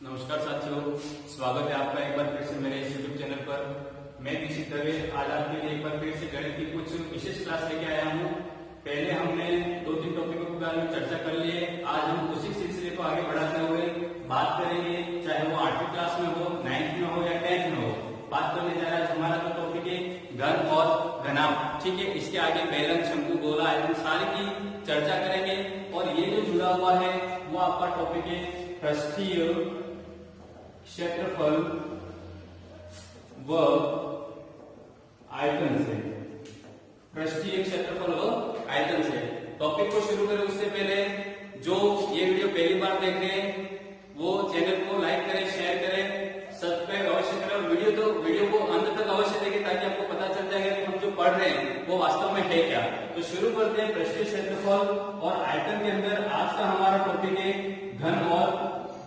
नमस्कार साथियों, स्वागत है आपका एक बार फिर से मेरे इस YouTube चैनल पर। मैं दीक्षित दवे आज आपके लिए एक बार फिर से गणित की कुछ विशेष क्लास लेके आया हूँ। पहले हमने 2-3 टॉपिकों के बारे में चर्चा कर ली है। आज हम उसी सिलसिले को आगे बढ़ाते हुए बात करेंगे, चाहे वो 8वीं क्लास में हो, 9th में हो या 10th में हो। बात करने जा रहा है हमारा तो टॉपिक है घन और घनाभ। ठीक है, इसके आगे बेलन, शंकु, गोला, आयतन सारी की चर्चा करेंगे। और ये जो जुड़ा हुआ है वो आपका टॉपिक है पृष्ठीय क्षेत्रफल व आयतन से। पृष्ठीय क्षेत्रफल व आयतन से टॉपिक को शुरू करें उससे पहले जो ये वीडियो पहली बार देख रहे हैं वो चैनल को लाइक करें, शेयर करें, सब्सक्राइब अवश्य करें और वीडियो को अंत तक अवश्य देखें ताकि आपको पता चल जाएगा कि हम जो पढ़ रहे हैं वो वास्तव में है क्या। तो शुरू करते हैं पृष्ठीय क्षेत्रफल और आयतन के अंदर। आज का हमारा टॉपिक है घन और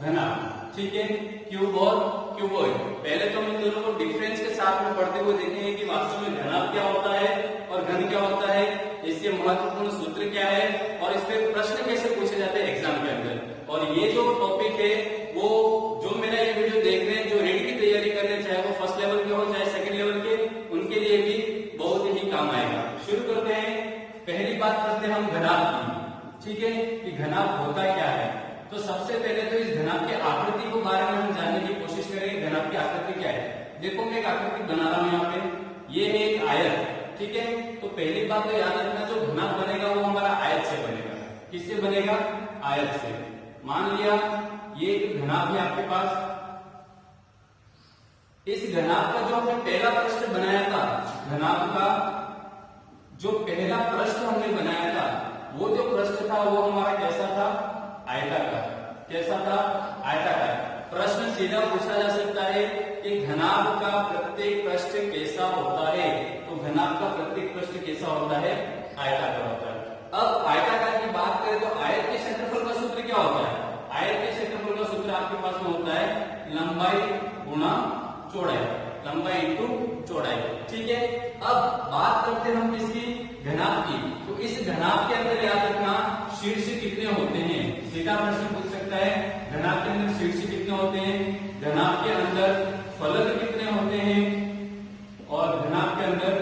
घनाभ। ठीक है, क्यूब और क्यूबॉइड। पहले तो हम इन दोनों को डिफरेंस के साथ में पढ़ते हुए देखेंगे कि वास्तव में घनाभ क्या होता है और घन क्या होता है, इसके महत्वपूर्ण सूत्र क्या है और इस पे प्रश्न कैसे पूछे जाते हैं एग्जाम के अंदर। और ये जो टॉपिक है वो जो मेरा ये वीडियो देख रहे हैं, जो रीड की तैयारी कर रहे हैं, चाहे वो फर्स्ट लेवल के हो चाहे सेकंड लेवल के, उनके लिए भी बहुत ही काम आएगा। शुरू करते हैं, पहली बात करते हैं हम घनाभ की। ठीक है, कि घनाभ होता क्या है। तो सबसे पहले तो इस घनाभ की आकृति को बारे में हम जानने की कोशिश करेंगे। घनाभ की आकृति क्या है। देखो मैं एक आकृति बना रहा हूं यहाँ पे, ये है एक आयत। ठीक है, तो पहली बात तो याद रखना जो घनाभ बनेगा वो हमारा आयत से बनेगा। किससे बनेगा? आयत से। मान लिया ये एक घनाभ है आपके पास। इस घनाभ का जो हमने पहला पृष्ठ बनाया था, घनाभ का जो पहला पृष्ठ हमने बनाया था, वो जो पृष्ठ था वो हमारा कैसा था? आयताकार। कैसा था? आयताकार। प्रश्न सीधा पूछा जा सकता है कि घनाभ का प्रत्येक पृष्ठ कैसा होता है। तो घनाभ का प्रत्येक पृष्ठ कैसा होता है? आयताकार होता है। अब आयताकार की बात करें तो आयत के क्षेत्रफल का सूत्र क्या होता है? आयत के क्षेत्रफल का सूत्र आपके पास में होता है लंबाई गुणा चौड़ाई, लंबाई इंटू चौड़ाई। ठीक है, अब बात करते हैं हम किसकी? घनाभ की। तो इस घनाभ के अंदर याद रखना शीर्ष कितने होते हैं। सीधा प्रश्न पूछ सकता है घनाभ के अंदर शीर्ष कितने होते हैं, घनाभ के अंदर फलक कितने होते हैं और घनाभ के अंदर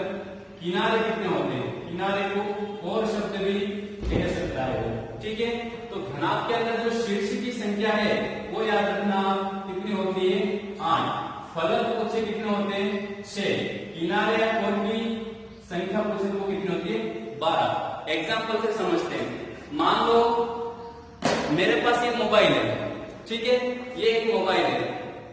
किनारे कितने होते हैं। किनारे को और शब्द भी कह सकता है। ठीक है, तो घनाभ के अंदर जो शीर्ष की संख्या है वो याद रखना कितनी होती है? 8। फलक पूछे कितने होते हैं? 6। किनारे या कोण की संख्या पूछे तो वो कितनी होती है? 12। एग्जाम्पल से समझते हैं। मान लो मेरे पास ये मोबाइल है। ठीक है, ये एक मोबाइल है।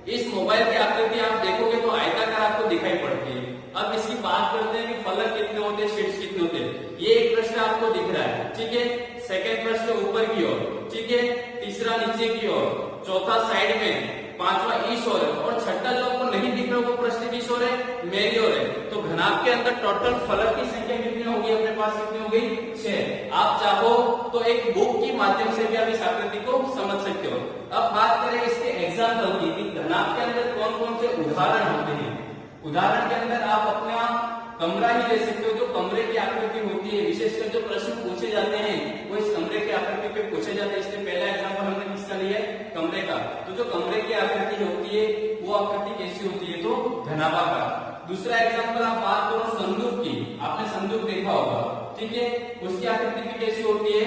इस मोबाइल की आकृति आप देखोगे तो आयताकार आपको दिखाई पड़ती है। अब इसकी बात करते हैं कि फलक कितने होते हैं, शीर्ष कितने होते हैं। ये एक प्रश्न आपको दिख रहा है। ठीक है, सेकंड प्रश्न ऊपर की ओर, ठीक है, तीसरा नीचे की ओर, चौथा साइड में, पांचवा इस ओर और छठा जो आपको नहीं दिख रहा वो प्रश्न किस ओर है? मेरी ओर है। तो घनाभ के अंदर टोटल फलक की संख्या कितनी होगी? अपने पास कितनी हो गई? 6। आप चाहो तो एक बुक के माध्यम से भी आप इस आकृति को समझ सकते हो। अब बात करें इसके एग्जाम्पल की, घनाभ के अंदर कौन कौन से उदाहरण होते हैं। उदाहरण के अंदर आप अपना कमरा ही ले सकते हो। जो कमरे की आकृति होती है, विशेषकर जो प्रश्न पूछे जाते हैं वो इस कमरे की आकृति पे पूछे जाते हैं। इससे पहला एग्जाम्पल हमने किसका लिया है? कमरे का। तो जो कमरे की आकृति होती है वो आकृति कैसी होती है? तो घनाभाकार। दूसरा एग्जाम्पल आप बात करो संदूक की। आपने संदूक देखा होगा। ठीक है, उसकी आकृति भी कैसी होती है?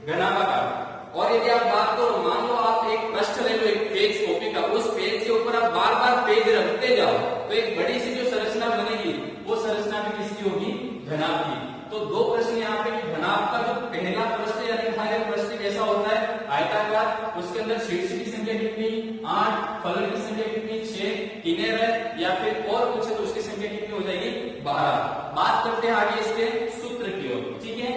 घनाभाकार। और यदि आप बात करो, मान लो आप एक पृष्ठ ले लो, एक पेज कॉपी का, उस पेज के ऊपर आप बार बार पेज रखते जाओ तो एक बड़ी सी जो संरचना बनेगी वो संरचना भी किसकी होगी? घनाभ की। तो दो प्रश्न यहाँ पे कि घनाभ का जो पहला प्रश्न यानी हमारे प्रश्न कैसा होता है? आयताकार। उसके अंदर शीर्ष की संख्या कितनी? 8। फलक की संख्या कितनी? 6। किनारे या फिर और पूछे तो उसकी संख्या कितनी हो जाएगी? 12। बात करते हैं आगे इसके सूत्र की ओर। ठीक है,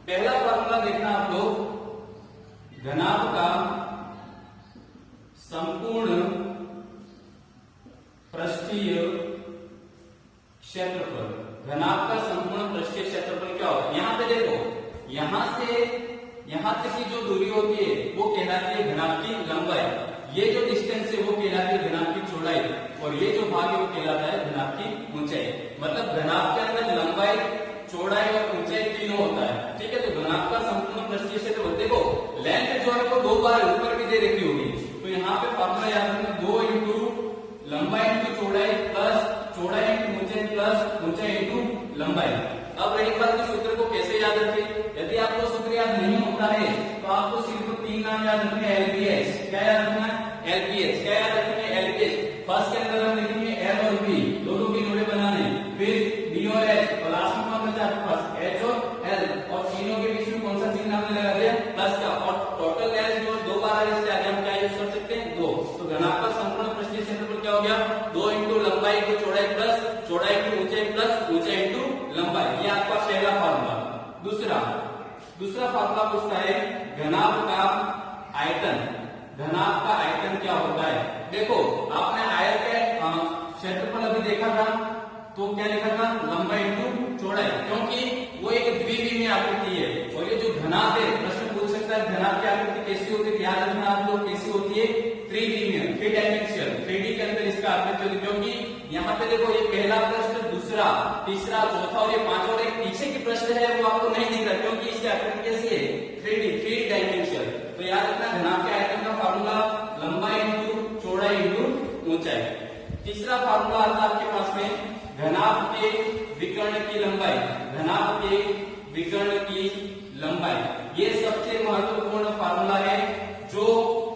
पहला फॉर्मूला देखना आप लोग, घनाभ का संपूर्ण पृष्ठीय क्षेत्रफल। घनाभ का संपूर्ण पृष्ठीय क्षेत्रफल क्या होता है? यहाँ पे देखो, यहां से यहां तक की जो दूरी होती है वो कहलाती है घनाभ की लंबाई। ये जो डिस्टेंस है वो कहलाती है घनाभ की चौड़ाई और ये जो भाग है वो दे रखी होगी। तो यहाँ पे फॉर्मूला याद रखना, 2 इंटू लंबाई इंटू चौड़ाई प्लस चौड़ाई इंटू ऊंचाई प्लस ऊंचाई इंटू लंबाई। अब रही बात सूत्र को कैसे याद रखें। यदि आपको सूत्र याद नहीं होता है तो आपको सिर्फ 3 नाम याद रखने हैं। एलपीएच क्या याद रखना है, एलपीएच क्या याद रखेंगे, एलपीएच फर्स्ट के अंदर हम लिखेंगे एल और बी, दोनों की जोड़े बनाने, फिर बी और एच और लास्ट में कौन बचा आपके पास, एच और एल, और तीनों के बीच में कौन सा चिन्ह हमने लगा दिया, प्लस का, और टोटल एल जो 2 बार है इससे आगे हम क्या यूज कर सकते हैं, 2। तो घनात्मक संपूर्ण पृष्ठीय क्षेत्रफल क्या हो गया, 2 इंटू लंबाई इंटू चौड़ाई प्लस चौड़ाई इंटू ऊंचाई प्लस ऊंचाई इंटू लंबाई। ये आपका पहला फार्मूला। दूसरा फार्मूला पूछता है घनाभ का आयतन। घनाभ का आयतन क्या होता है। देखो आपने आयत के क्षेत्रफल अभी देखा था, तो क्या लिखा था, लंबाई इंटू चौड़ाई, क्योंकि वो एक द्विविमीय आकृति है। और ये जो घनाभ है, प्रश्न पूछ सकता है घनाभ की आकृति कैसी होती है, ध्यान रखना आप लोग, कैसी होती है, त्रिविमीय, 3 डायमेंशनल, 3D के अंदर इसका आकृति होती है। क्योंकि यहाँ पे देखो ये पहला प्रश्न, दूसरा, तीसरा, चौथा और ये पांचवा और एक पीछे की प्रश्न है वो आपको नहीं दिख रहा, क्योंकि इसकी आकृति कैसी है, 3 डायमेंशनल। तो याद रखना घनाभ के आयतन का फार्मूला लंबाई इंटू चौड़ाई इंटू ऊंचाई। तीसरा फार्मूला आता है आपके पास में घनाभ के विकर्ण की लंबाई। घनाभ के विकर्ण की लंबाई ये सबसे महत्वपूर्ण फार्मूला है जो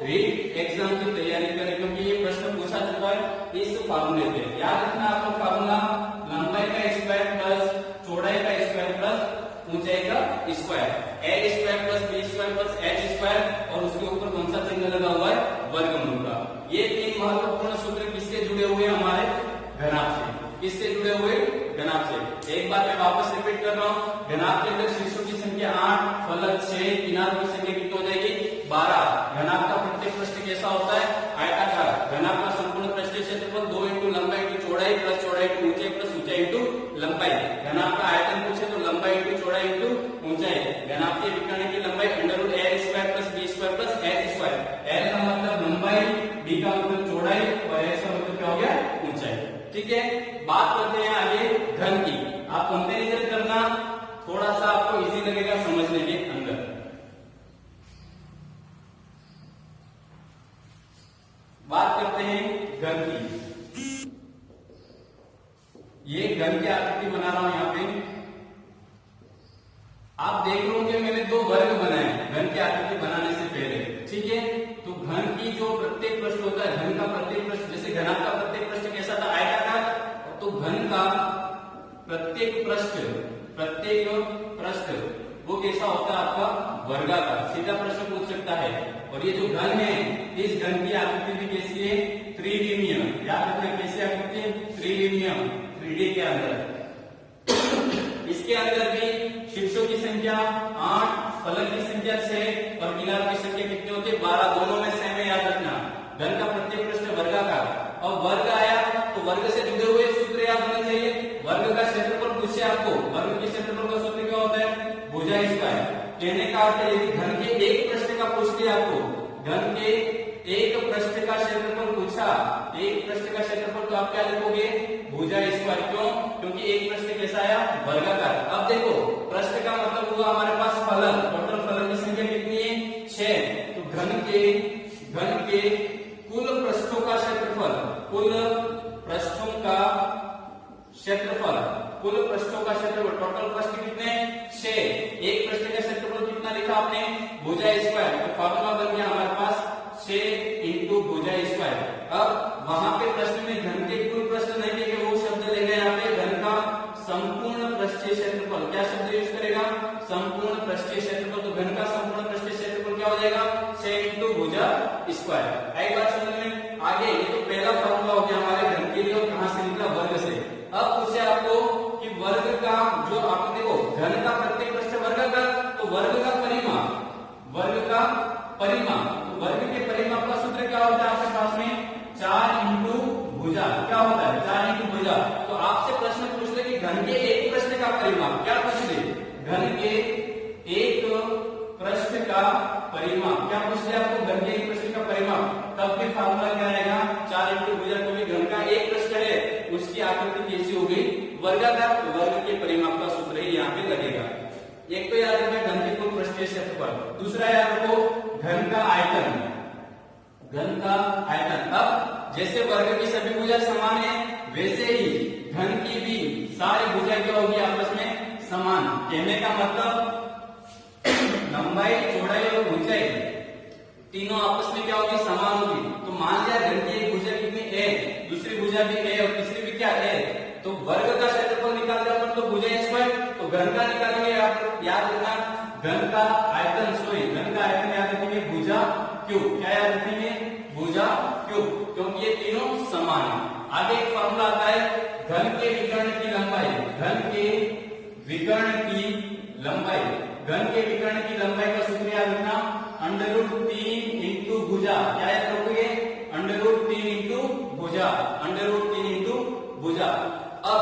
रीट एग्जाम की तैयारी करें, क्योंकि ये प्रश्न पूछा चुका है इस फार्मूले पे। याद रखना आपका फार्मूला लंबाई का स्क्वायर प्लस चौड़ाई का स्क्वायर प्लस ऊंचाई का square, l square plus b square plus h square, और उसके ऊपर कौन सा चिन्ह लगा हुआ है, वर्गमूल का। ये 3 महत्वपूर्ण सूत्र किससे जुड़े हुए हैं, हमारे घनाभ से। किससे जुड़े हुए, घनाभ से। एक बार मैं वापस रिपीट कर रहा हूँ, घनाभ के अंदर शीर्षों की संख्या 8, फलक 6, किनारों की संख्या कितनी हो जाएगी, 12। घनाभ का प्रत्येक पृष्ठ कैसा होता है, आयताकार। घनाभ का संपूर्ण पृष्ठीय क्षेत्रफल 2 इंटू लंबाई इंटू चौड़ाई प्लस चौड़ाई इंटू ऊंचाई प्लस ऊंचाई इंटू लंबाई। घनाभ का आयतन पूछे तो लंबाई इंटू चौड़ाई इंटू ऊंचाई। घनाभ के विकर्ण की लंबाई under l square plus b square plus h square. L का मतलब लंबाई, बी का मतलब चौड़ाई और एच का मतलब क्या हो गया, ऊंचाई। ठीक है, बात करते हैं आगे घन की। आप कंपेरिजन करना, थोड़ा सा आपको इजी लगेगा समझने के अंदर। बात करते हैं घन की। ये घन की आकृति बना रहा हूं यहाँ पे। आप देख रहे होंगे मैंने 2 वर्ग बनाए घन की आकृति बनाने से पहले। ठीक है, तो घन की जो प्रत्येक पृष्ठ होता है, घन का प्रत्येक पृष्ठ, जैसे घनाभ का प्रत्येक पृष्ठ कैसा था, आयताकार, तो घन का प्रत्येक पृष्ठ वो कैसा होता है आपका, वर्गाकार। सीधा प्रश्न पूछ सकता है। और ये जो घन है, इस घन की आकृति भी कैसी है, त्रिविमीय। याद रखना कैसी आकृति है, त्रिविमीय, 3D के अंदर। इसके अंदर भी शीर्षों की संख्या 8, फलक की संख्या 6 और किनारों की संख्या कितनी होती है, 12। दोनों में सेम है, याद रखना। घन का प्रत्येक पृष्ठ वर्गाकार, और वर्ग आया तो वर्ग से जुड़े हुए सूत्र याद होने चाहिए। वर्ग का क्षेत्रफल पूछे आपको, वर्ग के क्षेत्रफल का सूत्र क्या होता है, भुजा स्क्वायर। कहने का अर्थ है यदि घन के एक पृष्ठ का पूछ लिया आपको, घन के एक पृष्ठ का क्षेत्रफल पूछा, एक पृष्ठ का क्षेत्रफल, तो आप क्या लिखोगे, भुजा स्क्वायर। क्यों, क्योंकि एक पृष्ठ कैसा आया, वर्गाकार। अब देखो पृष्ठ का मतलब हुआ हमारे पास फलक, टोटल फलक की संख्या कितनी है, 6। तो घन के कुल पृष्ठों का क्षेत्रफल, कुल पृष्ठों का क्षेत्रफल, टोटल पृष्ठ कितने, 6। एक पृष्ठ का क्षेत्रफल कितना लिखा आपने, भुजा स्क्वायर। तो फॉर्मूला बन गया हमारे पास 6 इंटू भुजा स्क्वायर। अब वहां पे प्रश्न में घन के कुल पृष्ठ नहीं देंगे, वो शब्द लेंगे यहाँ पे घन का संपूर्ण पृष्ठीय क्षेत्रफल। क्या शब्द यूज करेगा, संपूर्ण पृष्ठीय क्षेत्रफल। तो घन का संपूर्ण पृष्ठीय क्षेत्रफल क्या हो जाएगा, 6 इंटू भुजा स्क्वायर। एक बात समझ में आगे, ये तो पहला फॉर्मूला हो गया हमारे घन के लिए, और कहां से निकला, वर्ग से। अब पूछे आपको कि वर्ग का जो आप देखो, घन का प्रत्येक पृष्ठ वर्गाकार, तो वर्ग का परिमाप, तो वर्ग के परिमाप का सूत्र क्या होता है आपके पास में, 4 इंटू भुजा। क्या होता है, 4 इंटू भुजा। तो आपसे प्रश्न पूछ ले कि घन के एक पृष्ठ का परिमाप, क्या पूछ ले, घन के एक पृष्ठ का परिमाप, क्या पूछ ले आपको, घन के एक पृष्ठ का परिमाप। तब भी फार्मूला क्या आएगा, 4 इंटू भुजा, क्योंकि घन का एक पृष्ठ है, उसकी आकृति कैसी हो गई, वर्गाकार। तो वर्ग के परिमाप का सूत्र ही यहाँ पे लगेगा। एक तो याद रखना घन के कुल पृष्ठीय क्षेत्रफल, दूसरा याद रखो घन का आयतन। घन का आयतन। अब जैसे वर्ग की सभी भुजा समान है, वैसे ही घन की भी सारी भुजा क्या होगी, आपस में समान। कहने का मतलब लंबाई, चौड़ाई और ऊंचाई तीनों आपस में क्या होगी, समान होगी। तो मान लिया घन की एक भुजा कितनी ए, दूसरी भुजा भी ए और तीसरी भी क्या ए, तो वर्ग का क्षेत्रफल निकाल दिया अपन, तो भुजा स्क्वायर, तो घन का निकालेंगे। याद रखना घन का आयतन, सॉरी घन का आयतन याद रखेंगे भुजा क्यूब। क्या याद रखेंगे, भुजा क्यूब, क्योंकि ये तीनों समान है। आगे एक फॉर्मूला आता है घन के विकर्ण की लंबाई, घन के विकर्ण की लंबाई, घन के विकर्ण की लंबाई का सूत्र याद रखना √3 इंटू भुजा। क्या याद रखोगे, √3 इंटू भुजा, √3 इंटू भुजा। अब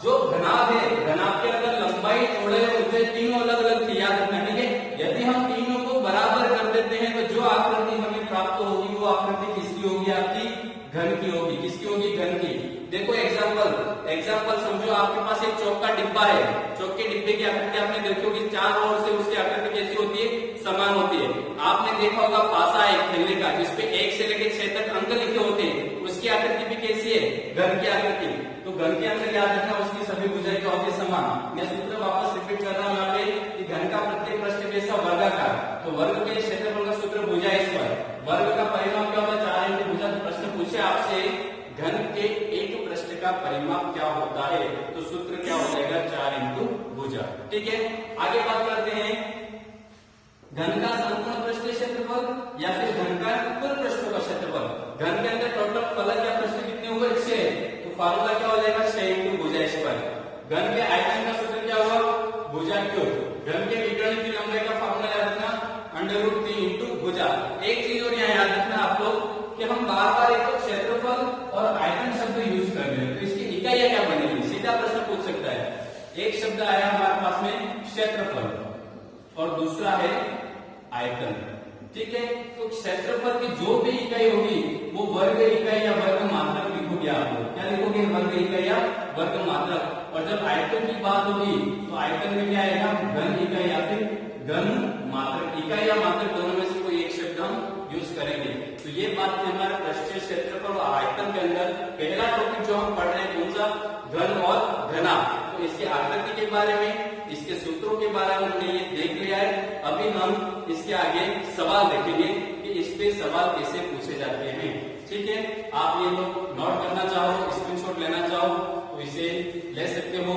जो घनाभ है, घनाभ के अंदर लंबाई, चौड़ाई और ऊंचाई तीनों अलग अलग थी, याद रखना, ठीक है। यदि हम तीनों को बराबर कर देते हैं तो जो आकृति हमें प्राप्त होगी वो आकृति किसकी होगी, आपकी घन की होगी। किसकी होगी, घन की। देखो एग्जाम्पल समझो, आपके पास एक चौक का डिब्बा है, चौक के डिब्बे की आकृति आपने देखी होगी, चार ओर से उसकी आकृति कैसी होती है, समान होती है। आपने देखा होगा पासा है खेलने का, जिसपे 1 से लेकर 6 तक अंक लिखे होते हैं, उसकी आकृति भी कैसी है, घन की आकृति। तो घन के अंदर याद रखना उसकी सभी भुजाएं क्या होती है, समान। मैं सूत्र वापस रिपीट कर रहा हूँ यहाँ पे कि घन का प्रत्येक पृष्ठ कैसा, वर्गाकार, तो वर्ग के क्षेत्रफल का सूत्र भुजा स्क्वायर, वर्ग का परिमाप क्या होता है, 4 इंटू भुजा। तो प्रश्न पूछे आपसे घन के एक पृष्ठ का परिमाप क्या होता है, तो सूत्र क्या हो जाएगा, 4 इंटू भुजा। ठीक है, आगे बात करते हैं घन का संपूर्ण पृष्ठ क्षेत्रफल या फिर घन का कुल पृष्ठों का क्षेत्रफल। घन के अंदर टोटल फलक या पृष्ठ कितने हुए, 6, तो फार्मूला क्या हो जाएगा, 6 इंटू भुजा स्क्वायर। घन के आयतन का सूत्र क्या हुआ, भुजा क्यूब। घन के विकर्ण की लंबाई का फार्मूला याद रखना √3 इंटू भुजा। एक चीज और यहाँ याद रखना आप लोग कि हम बार बार एक तो क्षेत्रफल और आयतन शब्द यूज कर रहे हैं, तो इसकी इकाइयां क्या बनेगी, सीधा प्रश्न पूछ सकता है। एक शब्द आया हमारे पास में क्षेत्रफल और दूसरा है आयतन, ठीक है। तो क्षेत्रफल की जो भी इकाई होगी वो वर्ग इकाई या वर्ग मात्रक लिखोगे आप लोग। क्या लिखोगे, वर्ग इकाई या वर्ग मात्रक। और जब आयतन की बात होगी तो आयतन में क्या आएगा, घन इकाई या फिर घन मात्रक। इकाई या मात्रक दोनों में से कोई एक शब्द हम यूज करेंगे। तो ये बात थी हमारे पृष्ठीय क्षेत्रफल और आयतन के अंदर पहला टॉपिक जो हम पढ़ रहे हैं कौन सा, घन और घनाभ। तो इसकी आकृति के बारे में, इसके सूत्रों के बारे में हमने ये देख लिया है। अभी हम इसके आगे सवाल देखेंगे कि इस पे सवाल कैसे पूछे जाते हैं। ठीक है, आप ये लोग नोट करना चाहो, स्क्रीनशॉट लेना चाहो तो इसे ले सकते हो।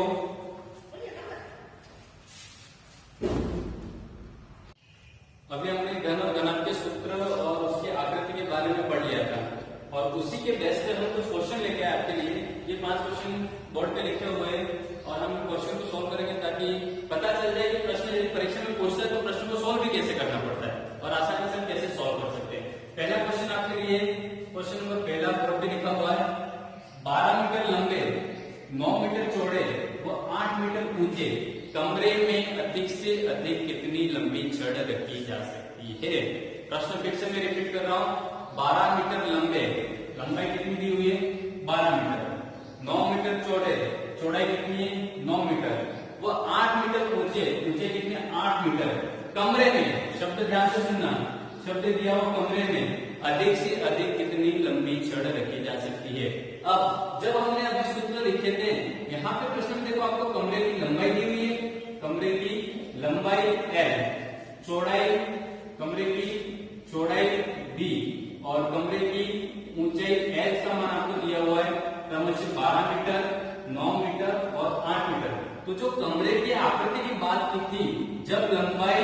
अभी हमने घन और घनाभ के सूत्र और उसकी आकृति के बारे में पढ़ लिया था और उसी के बेस पे हम कुछ क्वेश्चन लेके आए आपके लिए। ये 5 क्वेश्चन बोर्ड पे लिखे हुए हैं और हम क्वेश्चन को सोल्व करेंगे ताकि पता चल जाए कि प्रश्न यदि परीक्षा में पूछता है तो प्रश्न को सोल्व भी कैसे करना पड़ता है और आसानी से हम कैसे सोल्व कर सकते हैं। पहला क्वेश्चन आपके लिए क्वेश्चन नंबर पहला बोर्ड पे लिखा हुआ है, 12 मीटर लंबे, 9 मीटर चौड़े व 8 मीटर ऊंचे कमरे में अधिक से अधिक कितनी लंबी छड़ रखी जा सकती है। प्रश्न फिर से मैं रिपीट कर रहा हूँ, 12 मीटर लंबे, लंबाई कितनी दी हुई है 12 मीटर, 9 मीटर चौड़े, चौड़ाई कितनी है 9 मीटर, वो 8 मीटर ऊंचे, ऊंचे कितने 8 मीटर, कमरे में, शब्द ध्यान से सुनना, शब्द दिया हो कमरे में, अधिक से अधिक कितनी लंबी छड़ रखी जा सकती है। अब जब हमने अभी सूत्र लिखे थे, यहाँ पे प्रश्न में देखो आपको कमरे की लंबाई दी हुई है, कमरे की लंबाई L, चौड़ाई, कमरे की चौड़ाई B और कमरे की ऊंचाई H का मान आपको दिया हुआ है क्रमशः 12 मीटर, 9 मीटर और 8 मीटर। तो जो कमरे की आकृति की बात की थी, जब लंबाई,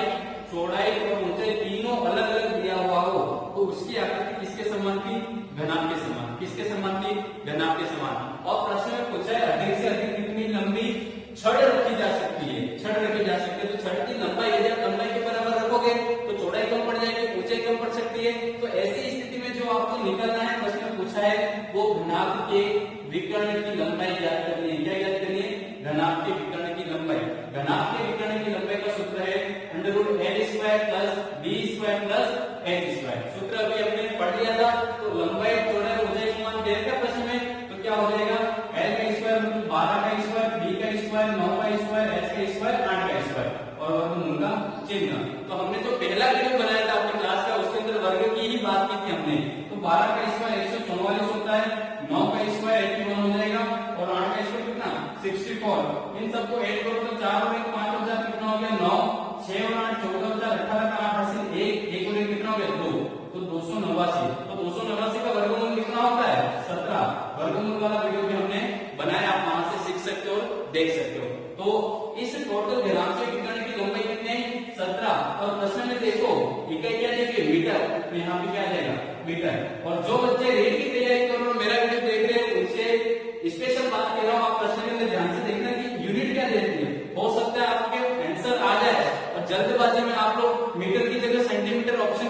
चौड़ाई और ऊंचाई तीनों अलग अलग दिया हुआ हो तो उसकी आकृति किसके समान थी, घनाभ के समान। किसके समान थी, घनाभ के समान। और प्रश्न में पूछा है अधिक से अधिक कितनी लंबी छड़ रखी जा सकती है, छड़ रखी जा सकती है। तो छड़ की लंबाई यदि आप लंबाई के बराबर रखोगे तो चौड़ाई कम पड़ जाएगी, ऊंचाई कम पड़ सकती है। तो ऐसी स्थिति में जो आपको निकलना है, प्रश्न में पूछा है वो घनाभ के विकर्ण की लंबाई ज्ञात करनी है। क्या ज्ञात करनी है, घनाभ के विकर्ण की लंबाई। घनाभ के विकर्ण की लंबाई का सूत्र है √L² + B² + H²। सूत्र अभी हमने पढ़ लिया था। तो लंबाई, चौड़ाई, ऊंचाई का मान दे रखा प्रश्न में, तो क्या हो जाएगा L का स्क्वायर मतलब 12 का स्क्वायर, B का स्क्वायर 9 का स्क्वायर, H का स्क्वायर 8 का स्क्वायर और वर्गमूल का चिन्ह। तो हमने जो पहला वीडियो बनाया था अपनी क्लास का, उसके अंदर वर्ग की ही बात की थी हमने। तो 12 का स्क्वायर 144 होता है, 9 का स्क्वायर 81 हो जाएगा और 8 का स्क्वायर कितना 64। इन सबको ऐड करो तो 4 और 1 5 हो जाए, कितना हो गया 9, 6 और 8 14 हो जाए, 18 का 8 हासिल 1 और 1 कितना हो गया 2, तो 289। तो 289 का वर्गमूल कितना होता है 17। वर्गमूल वाला वीडियो भी हमने बनाया, आप वहां से सीख सकते हो, देख सकते हो। तो इस टोटल घनांक से विकर्ण की लंबाई कितनी है 17। और प्रश्न में देखो इकाई क्या दी गई मीटर, तो यहाँ पे क्या आ जाएगा मीटर। और जो बच्चे रीड की तैयारी कर रहे हो, मेरा वीडियो देख रहे हो, उनसे स्पेशल बात कह रहा हूँ, आप प्रश्न के अंदर ध्यान से देखना कि यूनिट क्या देती है। हो सकता है आपके आंसर आ जाए और जल्दबाजी में आप लोग मीटर की जगह सेंटीमीटर ऑप्शन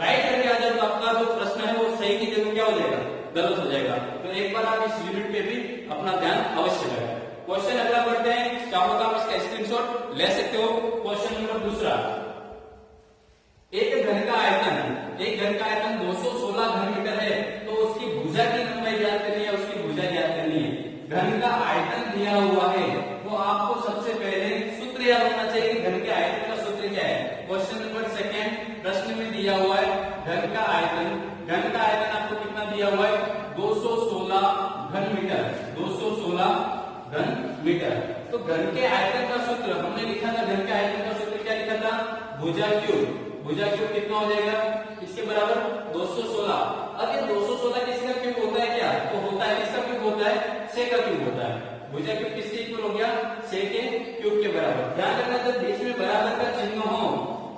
राइट करके आ जाए, तो आपका जो प्रश्न है वो सही की जगह क्या हो जाएगा गलत हो जाएगा। तो एक बार आप इस यूनिट पे भी अपना ध्यान अवश्य लगाएं। क्वेश्चन अगला बढ़ते हैं, चाहो तो आप इसका स्क्रीनशॉट ले सकते हो। क्वेश्चन नंबर दूसरा, एक घन का आयतन 216 घन मीटर है, तो उसकी भुजा की लंबाई ज्ञात करनी है, उसकी भुजा ज्ञात करनी है। घन का आयतन दिया हुआ है, तो आपको सबसे पहले सूत्र याद होना चाहिए कि घन के आयतन का सूत्र क्या है। क्वेश्चन नंबर सेकंड प्रश्न में दिया हुआ है घन का आयतन आपको कितना दिया हुआ है 216 घन मीटर, 216 घन मीटर। तो घन के आयतन का सूत्र हमने लिखा था, घन के आयतन का सूत्र क्या लिखा था भुजा क्यूब कितना हो जाएगा इसके बराबर 216। अब ये 216 किसका क्यूब होता है क्या, तो होता है किसका क्यूब होता है 6 का क्यूब होता है। भुजा क्यूब किसके इक्वल हो गया 6 के क्यूब के बराबर। ध्यान रखना जब बीच में बराबर का चिन्ह हो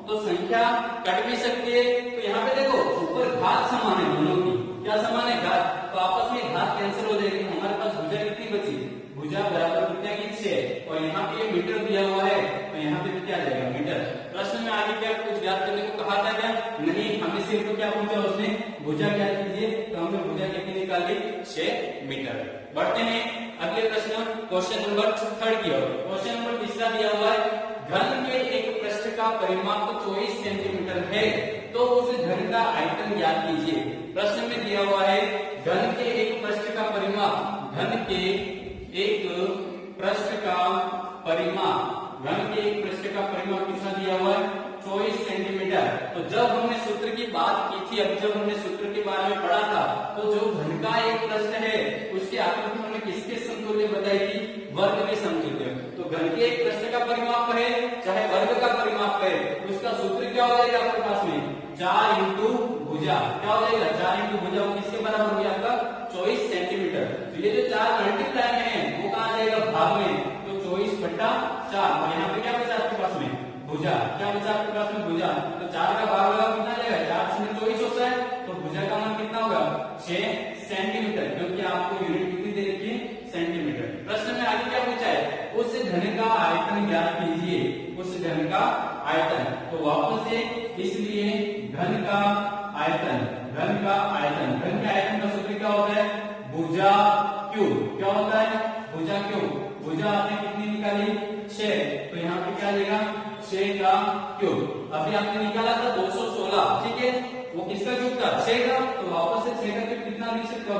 तो संख्या कट भी सकती है। तो यहाँ पे देखो ऊपर घात समान है, दोनों की क्या समान है घात, तो आपस में घात कैंसिल हो जाएगी। हमारे पास भुजा कितनी बची, भुजा बराबर कितना की 6, और यहाँ पे मीटर दिया हुआ है, तो यहाँ पे क्या जाएगा मीटर। प्रश्न में आगे क्या कुछ ज्ञात करने को कहा था क्या, नहीं, हमें सिर्फ क्या पूछा उसने भुजा ज्ञात कीजिए, तो हमने भुजा कितनी निकाली 6 मीटर। बढ़ते हैं अगले प्रश्न, क्वेश्चन नंबर 3 की ओर। क्वेश्चन नंबर तीसरा दिया हुआ है घन के एक पृष्ठ का परिमाप 24 सेंटीमीटर है, तो उस घन का आयतन ज्ञात कीजिए। प्रश्न में दिया हुआ है घन के एक पृष्ठ का परिमाप, घन के एक पृष्ठ का परिमाप कितना दिया हुआ है 24 सेंटीमीटर। तो जब हमने सूत्र की बात की थी, अब जब हमने सूत्र के बारे में पढ़ा था, तो जो घन का एक पृष्ठ है उसकी आकृति हमने किसके समतुल्य बताई थी, वर्ग के समतुल्य। तो घन के एक पृष्ठ का परिमाप है चाहे वर्ग का परिमाप है, उसका सूत्र क्या हो जाएगा आपके पास में 4 इंटू भुजा, क्या हो जाएगा 4 इंटू भुजा, किसके बराबर हो गया आपका 24 सेंटीमीटर। तो ये जो 4 मल्टीप्लाई है वो कहाँ आ जाएगा भाग में, तो 24/4। और यहाँ पे क्या बचा आपके पास में भुजा, क्या बचा आपके पास में भुजा, तो 4 का भाग लगा कितना जाएगा 4 से 24 होता है, तो भुजा का मान कितना होगा 6 सेंटीमीटर, क्योंकि आपको यूनिट कितनी दे रखी है सेंटीमीटर। प्रश्न में आगे क्या पूछा है उस घन का आयतन ज्ञात कीजिए, उस घन का आयतन। तो वापस से इसलिए घन का आयतन के आयतन का सूत्र क्या होता है भुजा क्यूब, क्या होता है भुजा क्यूब। भुजा आपने कितनी निकाली 6, तो यहाँ पे क्या लेगा 6 का क्यूब। अभी आपने निकाला था 216, ठीक है, वो किसका क्यूब था 6 का, तो वापस से 6 का क्यूब कितना लिख सकते हो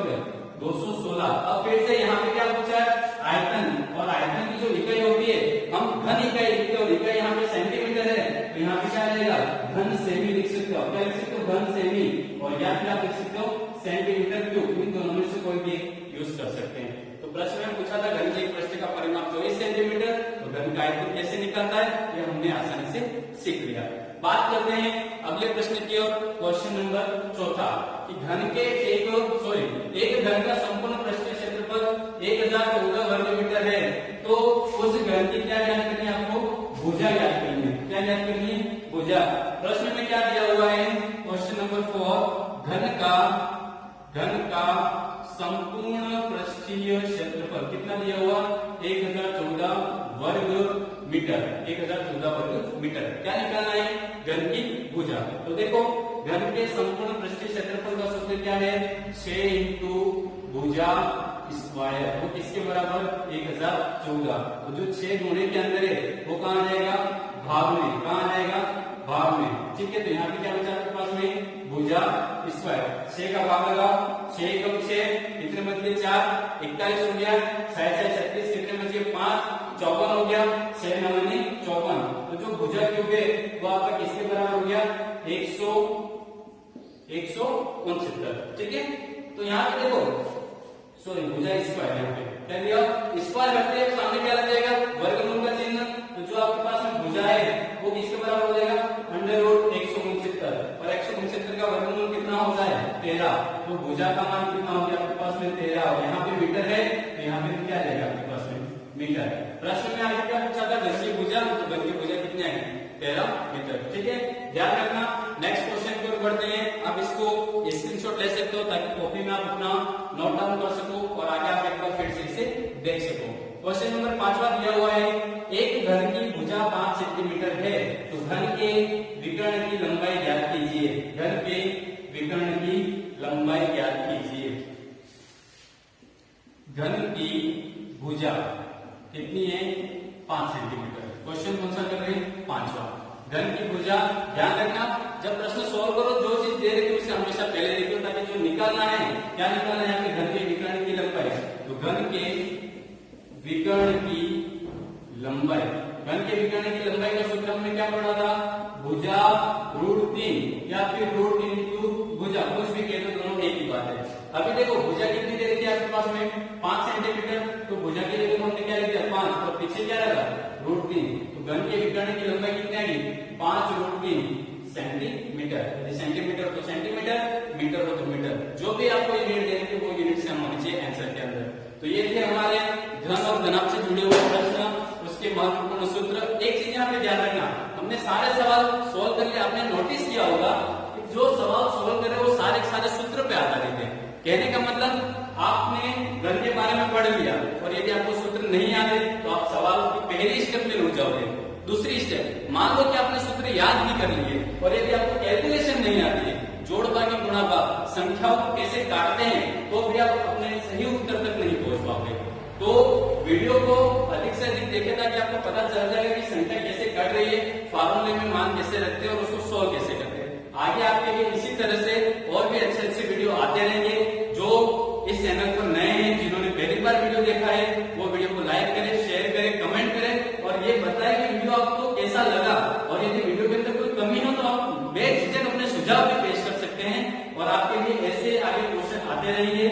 216। अब फिर से यहाँ पे क्या पूछा है आयतन, और आयतन की जो इकाई होती है हम घन इकाई लिखते हो, इकाई यहाँ पे सेंटीमीटर है, तो यहाँ पे क्या रहेगा घन सेमी लिख सकते हो, क्या लिख सकते हो घन सेमी, और या फिर आप लिख सकते हो सेंटीमीटर क्यूब, इन दोनों में से कोई भी यूज कर सकते हैं। तो प्रश्न में पूछा था घन के एक पृष्ठ का परिमाप 24 सेंटीमीटर, तो घन का आयतन कैसे निकलता है ये हमने आसानी से सीख लिया। बात करते हैं अगले प्रश्न की ओर, क्वेश्चन नंबर 4 कि घन के एक घन का संपूर्ण पृष्ठीय क्षेत्रफल 1014 वर्ग मीटर है, तो उस घन की क्या ज्ञात करनी है आपको भुजा ज्ञात करनी है। क्या ज्ञात करनी है भुजा। प्रश्न में क्या दिया हुआ है क्वेश्चन नंबर 4 घन का संपूर्ण पृष्ठीय क्षेत्रफल कितना दिया हुआ 1014 वर्ग मीटर, 1014 वर्ग मीटर। क्या निकालना है घन की भुजा। तो देखो घन के संपूर्ण पृष्ठीय क्षेत्रफल का सूत्र क्या है 6 इंटू भुजा स्क्वायर, वो किसके बराबर 1014। तो जो 6 गुणे के अंदर है वो कहाँ जाएगा भाग में, कहाँ जाएगा भाग में, ठीक है। तो यहाँ पे क्या बचा आपके पास में भुजा स्क्वायर, 6 का भाग लगा 6 कम 6 कितने बच गए 4, 41 हो गया, 6 से 36 कितने बच गए 5, 54 हो गया, 6 9 54। तो जो भुजा क्यूब है वो आपका किसके बराबर हो गया 114 169, ठीक है। तो यहाँ पे देखो, सॉरी भुजा स्क्वायर, यहाँ पे क्या दिया, स्क्वायर रखते हैं सामने क्या लग जाएगा, वर्गमूल का चिन्ह। तो जो आपके पास में भुजा है वो किसके बराबर हो जाएगा, अंडर रूट 169, और 169 का वर्गमूल कितना होता है, 13। तो भुजा का मान कितना हो गया आपके पास में, 13। और यहाँ पे मीटर है तो यहाँ पे क्या जाएगा आपके पास में, मीटर। प्रश्न में आगे क्या पूछा था, घन की भुजा, तो घन की भुजा कितनी आएगी, 13 मीटर, ठीक है। ध्यान रखना। नेक्स्ट क्वेश्चन की ओर बढ़ते हैं। आप इसको स्क्रीनशॉट ले सकते हो ताकि कॉपी में आप अपना नोट डाउन कर सको और आगे आप एक बार फिर से इसे देख सको। क्वेश्चन नंबर 5वां दिया हुआ है, एक घन की भुजा 5 सेंटीमीटर है, तो घन के विकर्ण की लंबाई ज्ञात कीजिए। घन के विकर्ण की लंबाई ज्ञात कीजिए। घन की भुजा कितनी है, 5 सेंटीमीटर। क्वेश्चन कौन सा कर रहे हैं, 5वां। घन की भुजा, ध्यान रखना जब प्रश्न सॉल्व करो जो चीज दे रही है उसे हमेशा पहले देखो, ताकि जो निकालना है, क्या निकालना है, यहाँ पे घन के विकर्ण की लंबाई। तो घन के विकर्ण की लंबाई, घन के विकर्ण की लंबाई का सूत्र हमने क्या पढ़ा था, भुजा √3 या फिर √3 इंटू भुजा, कुछ भी कह दो, दोनों एक ही बात है। अभी देखो भुजा कितनी दे रही थी आपके पास में, 5 सेंटीमीटर। तो भुजा के लिए हमने क्या लिख दिया, 5, और पीछे क्या लगा, √3। तो घन के विकर्ण की लंबाई कितनी आएगी, 5√3 सेंटीमीटर। सेंटीमीटर तो सेंटीमीटर, मीटर हो तो मीटर, जो भी आपको यूनिट देने की वो यूनिट से हम होनी चाहिए आंसर के अंदर। तो ये थे हमारे घन और घनाभ से जुड़े हुए प्रश्न, उसके महत्वपूर्ण सूत्र। एक चीज यहाँ पे ध्यान रखना, हमने सारे सवाल सोल्व कर लिए, आपने नोटिस किया होगा कि जो सवाल सोल्व करे वो सारे सारे सूत्र पे आधारित है। कहने का मतलब आपने घन के बारे में पढ़ लिया और यदि आपको सूत्र नहीं आते तो आप सवाल की पहली स्टेप में रुक जाओगे। दूसरी स्टेप, मान लो कि आपने सूत्र याद भी कर लिए और यदि आपको कैलकुलेशन नहीं आती है, जोड़ भाग गुणा भाग, संख्याओं को कैसे काटते हैं, तो भी आप अपने सही उत्तर तक नहीं पहुंच पाओगे। तो वीडियो को अधिक से अधिक देखें ताकि आपको पता चल जाएगा कि संख्या कैसे कट रही है, फार्मूले में मान कैसे रखते हैं और उसको सोल्व कैसे करते हैं। आगे आपके लिए इसी तरह से और भी अच्छे अच्छे वीडियो आते रहेंगे। जो इस चैनल पर नए हैं, जिन्होंने पहली बार वीडियो देखा है, वो वीडियो को लाइक करें, शेयर करें, कमेंट करें और ये बताएं कि वीडियो आपको कैसा लगा। और यदि वीडियो के अंदर कोई कमी हो तो आप बेझिझक अपने सुझाव भी पेश कर सकते हैं और आपके लिए ऐसे आगे क्वेश्चन आते रहेंगे।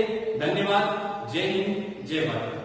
धन्यवाद। जय हिंद, जय भारत।